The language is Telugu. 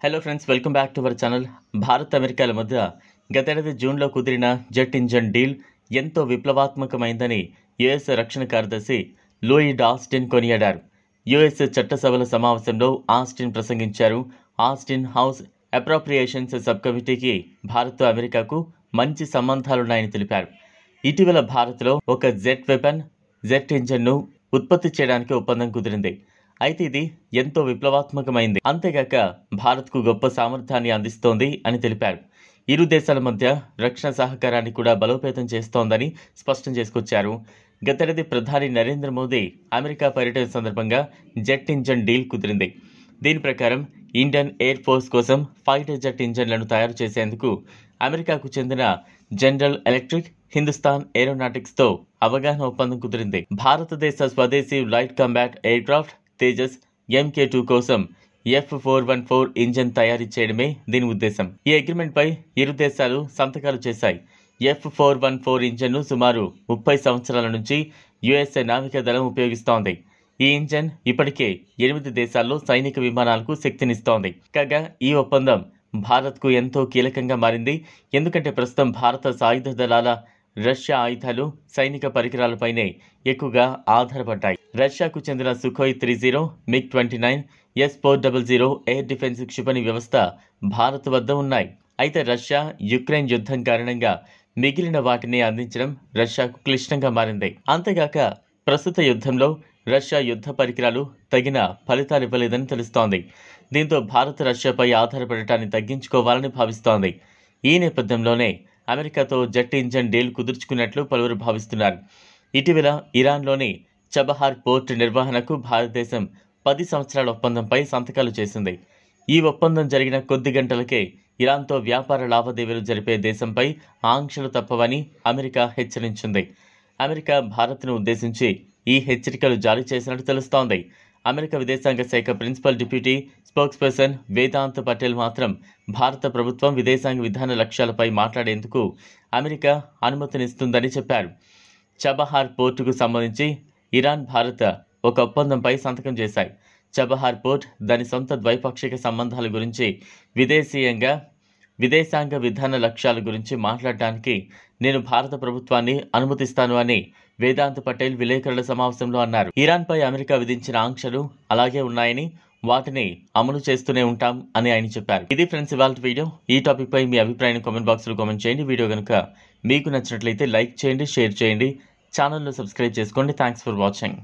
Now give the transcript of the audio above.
Hello friends, welcome back to our channel. Bharat అమెరికాల మధ్య గతేడాది జూన్లో కుదిరిన జెట్ ఇంజన్ డీల్ ఎంతో విప్లవాత్మకమైందని యుఎస్ రక్షణ కార్యదర్శి లోయిడ్ ఆస్టిన్ కొనియాడారు. యుఎస్ చట్టసభల సమావేశంలో ఆస్టిన్ ప్రసంగించారు. ఆస్టిన్ హౌస్ అప్రోప్రియేషన్స్ సబ్ కమిటీకి భారత్ అమెరికాకు మంచి సంబంధాలున్నాయని తెలిపారు. ఇటీవల భారత్లో ఒక జెట్ ఇంజన్ను ఉత్పత్తి చేయడానికి ఒప్పందం కుదిరింది. అయితే ఇది ఎంతో విప్లవాత్మకమైంది. అంతేగాక భారత్కు గొప్ప సామర్థ్యాన్ని అందిస్తోంది అని తెలిపారు. ఇరు దేశాల మధ్య రక్షణ సహకారాన్ని కూడా బలోపేతం చేస్తోందని స్పష్టం చేసుకొచ్చారు. గతేడాది ప్రధాని నరేంద్ర మోదీ అమెరికా పర్యటన సందర్భంగా జెట్ ఇంజన్ డీల్ కుదిరింది. దీని ప్రకారం ఇండియన్ ఎయిర్ ఫోర్స్ కోసం ఫైటర్ జెట్ ఇంజన్లను తయారు చేసేందుకు అమెరికాకు చెందిన జనరల్ ఎలక్ట్రిక్, హిందుస్థాన్ ఏరోనాటిక్స్తో అవగాహన ఒప్పందం కుదిరింది. భారతదేశ స్వదేశీ light combat aircraft Tejas MK2 కోసం F414 ఇంజన్ తయారీ చేయడమే దీని ఉద్దేశం. ఈ అగ్రిమెంట్పై ఇరు దేశాలు సంతకాలు చేశాయి. F414 ఇంజన్ను సుమారు 30 సంవత్సరాల నుంచి యుఎస్ నావికాదళం ఉపయోగిస్తోంది. ఈ ఇంజన్ ఇప్పటికే 8 దేశాల్లో సైనిక విమానాలకు శక్తినిస్తోంది. కాగా ఈ ఒప్పందం భారత్కు ఎంతో కీలకంగా మారింది. ఎందుకంటే ప్రస్తుతం భారత సాయుధ దళాల రష్యా ఆయుధాలు, సైనిక పరికరాలపైనే ఎక్కువగా ఆధారపడ్డాయి. రష్యాకు చెందిన Sukhoi 30, MiG-29, S-400 air defence క్షిపణి వ్యవస్థ భారత్ వద్ద ఉన్నాయి. అయితే రష్యా యుక్రెయిన్ యుద్ధం కారణంగా మిగిలిన వాటిని అందించడం రష్యాకు క్లిష్టంగా మారింది. అంతేగాక ప్రస్తుత యుద్ధంలో రష్యా యుద్ధ పరికరాలు తగిన ఫలితాలివ్వలేదని తెలుస్తోంది. దీంతో భారత్ రష్యాపై ఆధారపడటాన్ని తగ్గించుకోవాలని భావిస్తోంది. ఈ నేపథ్యంలోనే అమెరికాతో జెట్ ఇంజన్ డీల్ కుదుర్చుకున్నట్లు పలువురు భావిస్తున్నారు. ఇటీవల ఇరాన్లోని చబహార్ పోర్ట్ నిర్వహణకు భారతదేశం 10 సంవత్సరాల ఒప్పందంపై సంతకాలు చేసింది. ఈ ఒప్పందం జరిగిన కొద్ది గంటలకే ఇరాన్తో వ్యాపార లావాదేవీలు జరిపే దేశంపై ఆంక్షలు తప్పవని అమెరికా హెచ్చరించింది. అమెరికా భారత్ను ఉద్దేశించి ఈ హెచ్చరికలు జారీ చేసినట్టు తెలుస్తోంది. అమెరికా విదేశాంగ శాఖ ప్రిన్సిపల్ డిప్యూటీ స్పోక్స్పర్సన్ వేదాంత్ పటేల్ మాత్రం భారత ప్రభుత్వం విదేశాంగ విధాన లక్ష్యాలపై మాట్లాడేందుకు అమెరికా అనుమతినిస్తుందని చెప్పారు. చబహార్ పోర్టుకు సంబంధించి ఇరాన్, భారత్ ఒక ఒప్పందంపై సంతకం చేశాయి. చబహార్ పోర్ట్ దాని సొంత ద్వైపాక్షిక సంబంధాల గురించి, విదేశాంగ విధాన లక్ష్యాల గురించి మాట్లాడటానికి నేను భారత ప్రభుత్వాన్ని అనుమతిస్తాను అని వేదాంత్ పటేల్ విలేకరుల సమావేశంలో అన్నారు. ఇరాన్పై అమెరికా విధించిన ఆంక్షలు అలాగే ఉన్నాయని, వాటిని అమలు చేస్తూనే ఉంటాం అని ఆయన చెప్పారు. ఇది ఫ్రెండ్స్ ఇవాల్టి వీడియో. ఈ టాపిక్ పై మీ అభిప్రాయాన్ని కామెంట్ బాక్స్లో కామెంట్ చేయండి. వీడియో కనుక మీకు నచ్చినట్లయితే లైక్ చేయండి, షేర్ చేయండి, ఛానల్ను సబ్స్క్రైబ్ చేసుకోండి. Thanks for watching.